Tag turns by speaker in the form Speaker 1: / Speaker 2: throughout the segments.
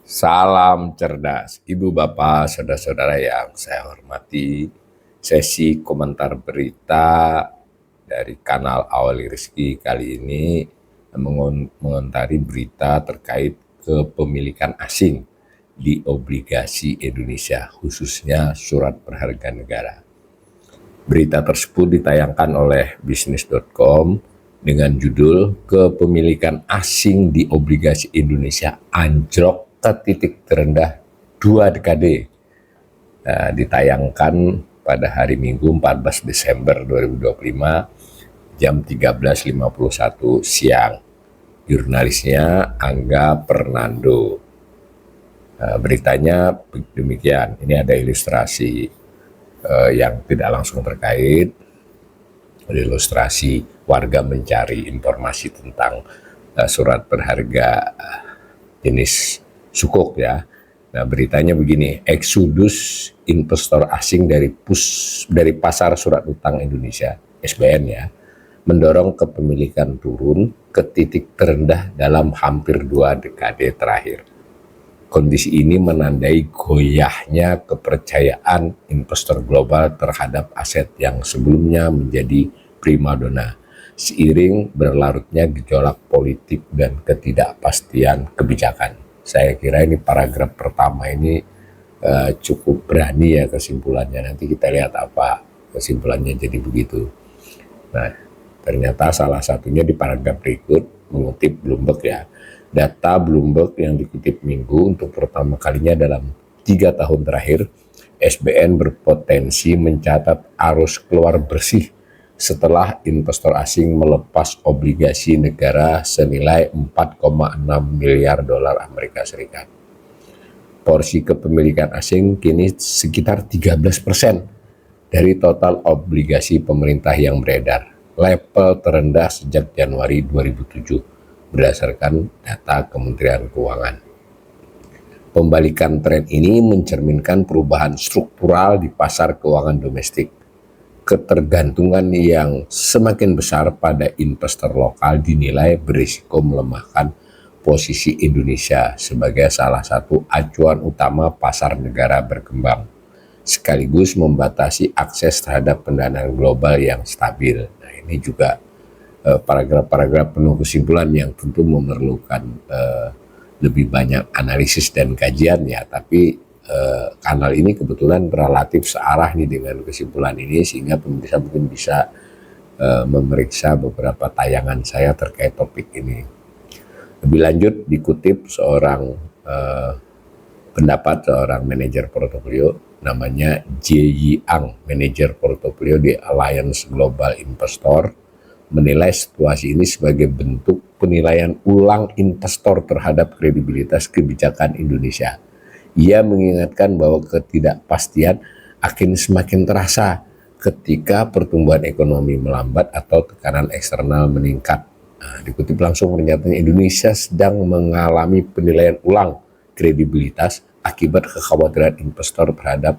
Speaker 1: Salam cerdas, Ibu Bapak, Saudara-saudara yang saya hormati. Sesi komentar berita dari kanal Awali Rizki kali ini mengomentari berita terkait kepemilikan asing di obligasi Indonesia, khususnya surat berharga negara. Berita tersebut ditayangkan oleh bisnis.com dengan judul "Kepemilikan asing di obligasi Indonesia anjlok ke titik terendah 2 dekade". Ditayangkan pada hari Minggu 14 Desember 2025 jam 13.51 siang. Jurnalisnya Angga Pernando. Beritanya demikian. Ini ada ilustrasi yang tidak langsung terkait. Ilustrasi warga mencari informasi tentang surat berharga jenis sukuk ya. Nah, beritanya begini, eksodus investor asing dari pasar surat utang Indonesia, SBN ya, mendorong kepemilikan turun ke titik terendah dalam hampir 2 dekade terakhir. Kondisi ini menandai goyahnya kepercayaan investor global terhadap aset yang sebelumnya menjadi primadona, seiring berlarutnya gejolak politik dan ketidakpastian kebijakan. Saya kira ini paragraf pertama ini cukup berani ya kesimpulannya. Nanti kita lihat apa kesimpulannya jadi begitu. Nah, ternyata salah satunya di paragraf berikut mengutip Bloomberg ya. Data Bloomberg yang dikutip Minggu untuk pertama kalinya dalam 3 tahun terakhir, SBN berpotensi mencatat arus keluar bersih setelah investor asing melepas obligasi negara senilai 4,6 miliar dolar Amerika Serikat. Porsi kepemilikan asing kini sekitar 13% dari total obligasi pemerintah yang beredar, level terendah sejak Januari 2007 berdasarkan data Kementerian Keuangan. Pembalikan tren ini mencerminkan perubahan struktural di pasar keuangan domestik. Ketergantungan yang semakin besar pada investor lokal dinilai berisiko melemahkan posisi Indonesia sebagai salah satu acuan utama pasar negara berkembang, sekaligus membatasi akses terhadap pendanaan global yang stabil. Nah, ini juga paragraf-paragraf penuh kesimpulan yang tentu memerlukan lebih banyak analisis dan kajian ya, tapi kanal ini kebetulan relatif searah nih dengan kesimpulan ini, sehingga pemirsa mungkin bisa memeriksa beberapa tayangan saya terkait topik ini. Lebih lanjut dikutip pendapat seorang manajer portofolio namanya Jie Ang, manajer portofolio di Alliance Global Investor, menilai situasi ini sebagai bentuk penilaian ulang investor terhadap kredibilitas kebijakan Indonesia. Ia mengingatkan bahwa ketidakpastian akan semakin terasa ketika pertumbuhan ekonomi melambat atau tekanan eksternal meningkat. Nah, dikutip langsung pernyataan Indonesia sedang mengalami penilaian ulang kredibilitas akibat kekhawatiran investor terhadap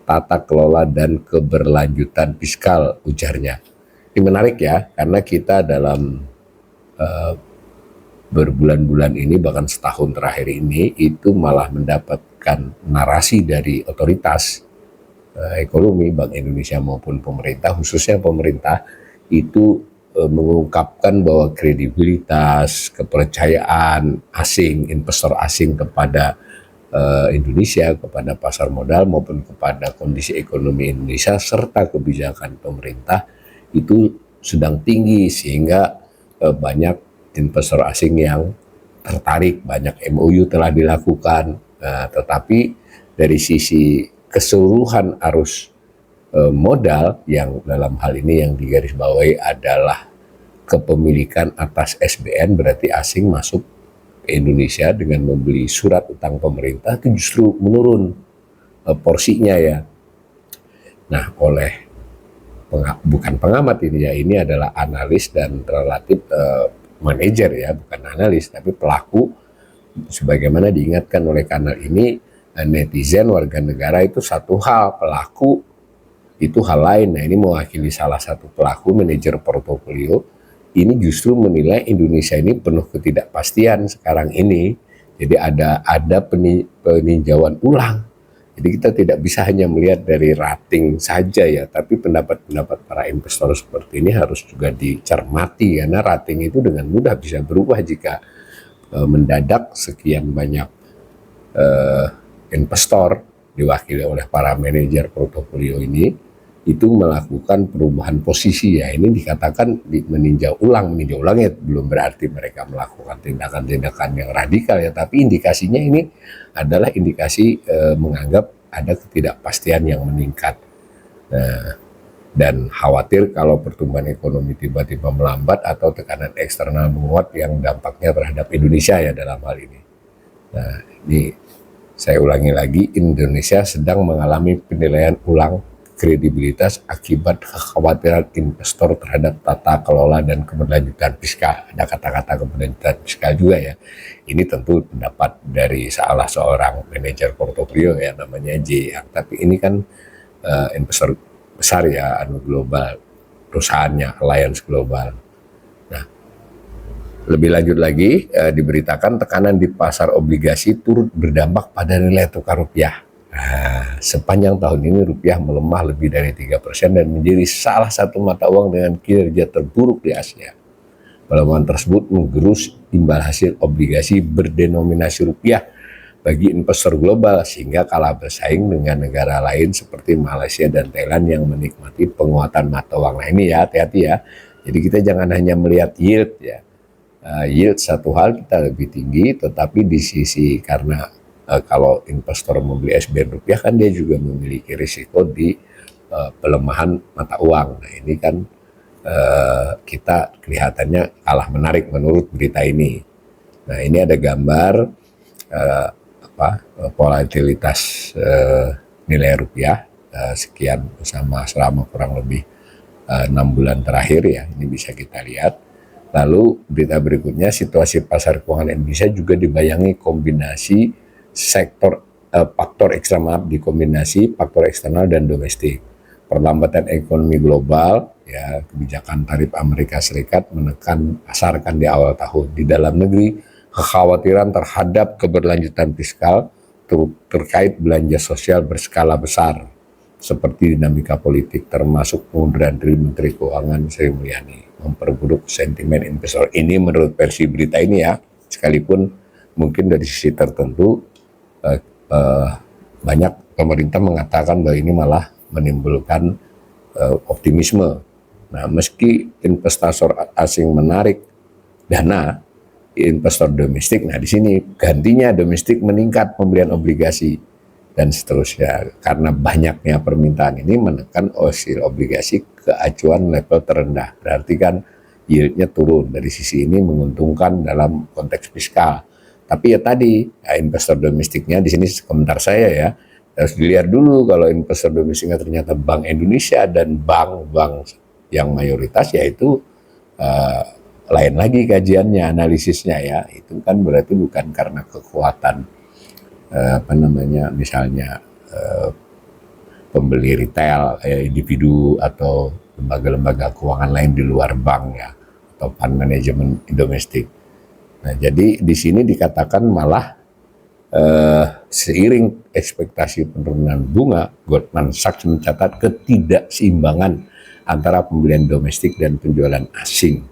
Speaker 1: tata kelola dan keberlanjutan fiskal, ujarnya. Ini menarik ya, karena kita dalam berbulan-bulan ini, bahkan setahun terakhir ini, itu malah mendapatkan narasi dari otoritas ekonomi, Bank Indonesia maupun pemerintah, khususnya pemerintah, itu mengungkapkan bahwa kredibilitas, kepercayaan asing, investor asing kepada Indonesia, kepada pasar modal maupun kepada kondisi ekonomi Indonesia serta kebijakan pemerintah itu sedang tinggi, sehingga banyak investor asing yang tertarik, banyak MOU telah dilakukan. Tetapi dari sisi keseluruhan arus modal yang dalam hal ini yang digarisbawahi adalah kepemilikan atas SBN, berarti asing masuk ke Indonesia dengan membeli surat utang pemerintah, itu justru menurun porsinya ya. Nah, oleh bukan pengamat ini ya, ini adalah analis dan relatif manajer ya, bukan analis tapi pelaku, sebagaimana diingatkan oleh kanal ini netizen warga negara itu satu hal, pelaku itu hal lain. Nah, ini mewakili salah satu pelaku manajer portofolio, ini justru menilai Indonesia ini penuh ketidakpastian sekarang ini. Jadi ada peninjauan ulang. Jadi kita tidak bisa hanya melihat dari rating saja ya, tapi pendapat-pendapat para investor seperti ini harus juga dicermati, karena rating itu dengan mudah bisa berubah jika mendadak sekian banyak investor diwakili oleh para manajer portofolio ini itu melakukan perubahan posisi ya. Ini dikatakan meninjau ulang ya, belum berarti mereka melakukan tindakan-tindakan yang radikal ya, tapi indikasinya ini adalah indikasi menganggap ada ketidakpastian yang meningkat. Dan khawatir kalau pertumbuhan ekonomi tiba-tiba melambat atau tekanan eksternal menguat yang dampaknya terhadap Indonesia ya dalam hal ini. Nah, ini saya ulangi lagi, Indonesia sedang mengalami penilaian ulang kredibilitas akibat kekhawatiran investor terhadap tata kelola dan keberlanjutan fiskal. Ada kata-kata keberlanjutan fiskal juga ya. Ini tentu pendapat dari salah seorang manajer portofolio ya, namanya J. Tapi ini kan investor besar ya, global, perusahaannya Alliance Global. Nah, lebih lanjut lagi diberitakan tekanan di pasar obligasi turut berdampak pada nilai tukar rupiah. Nah, sepanjang tahun ini rupiah melemah lebih dari 3% dan menjadi salah satu mata uang dengan kinerja terburuk di Asia. Pelemahan tersebut menggerus imbal hasil obligasi berdenominasi rupiah bagi investor global sehingga kalah bersaing dengan negara lain seperti Malaysia dan Thailand yang menikmati penguatan mata uang. Nah, ini ya, hati-hati ya. Jadi kita jangan hanya melihat yield ya. Yield satu hal kita lebih tinggi, tetapi di sisi karena kalau investor membeli SBN rupiah kan dia juga memiliki risiko di pelemahan mata uang. Nah, ini kan kita kelihatannya kalah menarik menurut berita ini. Nah, ini ada gambar volatilitas nilai rupiah sekian selama kurang lebih 6 bulan terakhir ya, ini bisa kita lihat. Lalu berita berikutnya, situasi pasar keuangan Indonesia juga dibayangi kombinasi faktor eksternal dan domestik. Perlambatan ekonomi global ya, kebijakan tarif Amerika Serikat menekan pasar kan di awal tahun. Di dalam negeri, kekhawatiran terhadap keberlanjutan fiskal terkait belanja sosial berskala besar seperti dinamika politik, termasuk pengunduran diri Menteri Keuangan Sri Mulyani, memperburuk sentimen investor. Ini menurut versi berita ini ya, sekalipun mungkin dari sisi tertentu banyak pemerintah mengatakan bahwa ini malah menimbulkan optimisme. Nah, meski investor asing menarik dana investor domestik, nah di sini gantinya domestik meningkat pembelian obligasi dan seterusnya. Karena banyaknya permintaan ini menekan hasil obligasi ke acuan level terendah. Berarti kan yieldnya turun. Dari sisi ini menguntungkan dalam konteks fiskal. Tapi ya tadi, ya investor domestiknya di sini komentar saya ya, harus dilihat dulu kalau investor domestiknya ternyata Bank Indonesia dan bank-bank yang mayoritas, yaitu lain lagi kajiannya, analisisnya ya. Itu kan berarti bukan karena kekuatan misalnya pembeli retail, individu atau lembaga-lembaga keuangan lain di luar bank ya, atau fund management domestik. Nah, jadi di sini dikatakan malah seiring ekspektasi penurunan bunga, Goldman Sachs mencatat ketidakseimbangan antara pembelian domestik dan penjualan asing.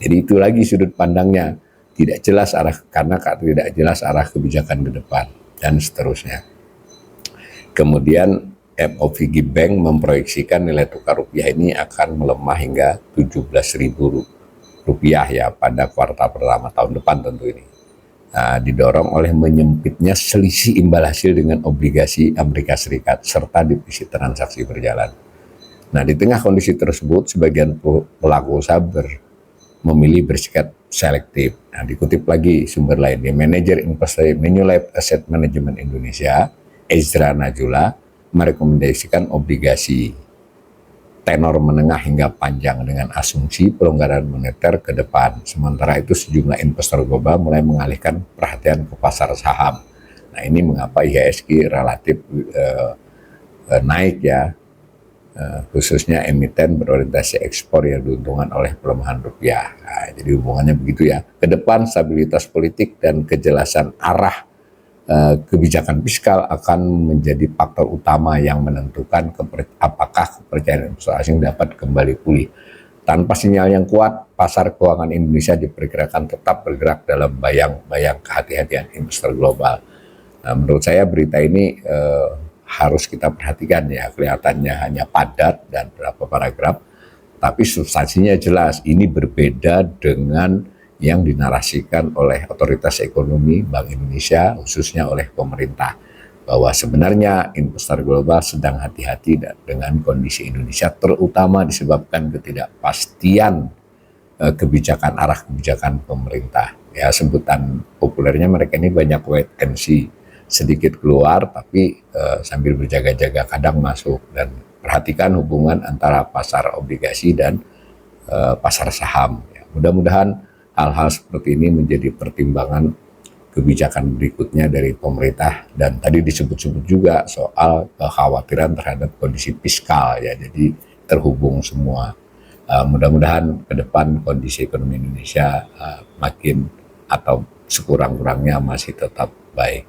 Speaker 1: Jadi itu lagi sudut pandangnya, tidak jelas tidak jelas arah kebijakan ke depan dan seterusnya. Kemudian MOVG Bank memproyeksikan nilai tukar rupiah ini akan melemah hingga 17.000 rupiah ya pada kuartal pertama tahun depan tentu ini. Nah, didorong oleh menyempitnya selisih imbal hasil dengan obligasi Amerika Serikat serta defisit transaksi berjalan. Nah, di tengah kondisi tersebut, sebagian pelaku usaha memilih bersikap selektif. Nah, dikutip lagi sumber lain, di manajer investasi Manulife Asset Management Indonesia, Ezra Najula, merekomendasikan obligasi tenor menengah hingga panjang dengan asumsi pelonggaran moneter ke depan. Sementara itu sejumlah investor global mulai mengalihkan perhatian ke pasar saham. Nah, ini mengapa IHSG relatif naik ya. khususnya emiten berorientasi ekspor yang diuntungkan oleh pelemahan rupiah. Nah, jadi hubungannya begitu ya. Ke depan stabilitas politik dan kejelasan arah kebijakan fiskal akan menjadi faktor utama yang menentukan apakah kepercayaan investor asing dapat kembali pulih. Tanpa sinyal yang kuat, pasar keuangan Indonesia diperkirakan tetap bergerak dalam bayang-bayang kehati-hatian investor global. Nah, menurut saya berita ini harus kita perhatikan ya, kelihatannya hanya padat dan berapa paragraf, tapi substansinya jelas. Ini berbeda dengan yang dinarasikan oleh otoritas ekonomi Bank Indonesia, khususnya oleh pemerintah, bahwa sebenarnya investor global sedang hati-hati dengan kondisi Indonesia, terutama disebabkan ketidakpastian kebijakan arah kebijakan pemerintah. Ya, sebutan populernya mereka ini banyak wait and see, sedikit keluar tapi sambil berjaga-jaga kadang masuk. Dan perhatikan hubungan antara pasar obligasi dan pasar saham. Ya, mudah-mudahan hal-hal seperti ini menjadi pertimbangan kebijakan berikutnya dari pemerintah. Dan tadi disebut-sebut juga soal kekhawatiran terhadap kondisi fiskal ya, jadi terhubung semua. Mudah-mudahan ke depan kondisi ekonomi Indonesia makin atau sekurang-kurangnya masih tetap baik.